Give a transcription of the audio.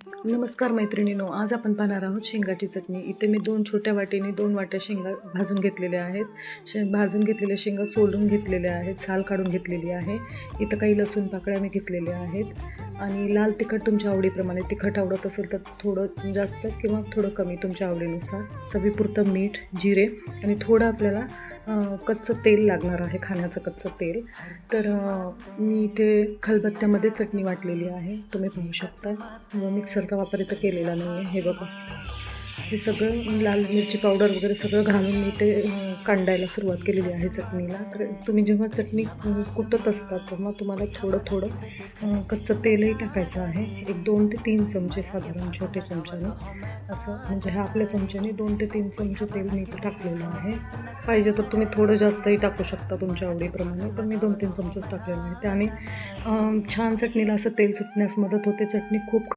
नमस्कार मैत्रिणींनो, आज आपण पाहणार आहोत शेंगाची चटणी। इथे मी 2 छोट्या वाटीने 2 वाट्या शेंगा भाजून घेतलेल्या आहेत। भाजून घेतलेल्या शेंगा सोलून घेतलेल्या आहेत, साल काढून घेतलेली आहे। इथं काही लसूण पाकळ्या मी घेतलेल्या आहेत आणि लाल तिखट तुमच्या आवडीप्रमाणे, तिखट आवडत असेल तर थोडं जास्त किंवा थोडं कमी तुमच्या आवडीनुसार, चवीपुरतं मीठ, जिरे आणि थोडं आपल्याला कच्चं तेल लागणार आहे, खाण्याचं कच्चं तेल। तर मी इथे खलबत्त्यामध्ये चटणी वाटलेली आहे, तुम्ही पाहू शकता। मिक्सरचा वापर इथं केलेला नाही आहे। हे बघा, हे सगळं लाल मिरची पावडर वगैरे सगळं घालून मी ते कांडायला सुरुवात केलेली आहे चटणीला। तर तुम्ही जेव्हा चटणी कुटत असता तेव्हा तुम्हाला थोडं थोडं कच्चं तेलही टाकायचं आहे। एक 2 ते 3 चमचे साधारण छोटे चमच्याने, असं म्हणजे ह्या आपल्या चमच्याने 2 ते 3 चमचे तेल मी इथं टाकलेलं आहे। पाहिजे तर तुम्ही थोडं जास्तही टाकू शकता तुमच्या आवडीप्रमाणे, पण मी 2-3 चमचेच टाकलेलं आहे। त्याने छान चटणीला असं तेल सुटण्यास मदत होते। चटणी खूप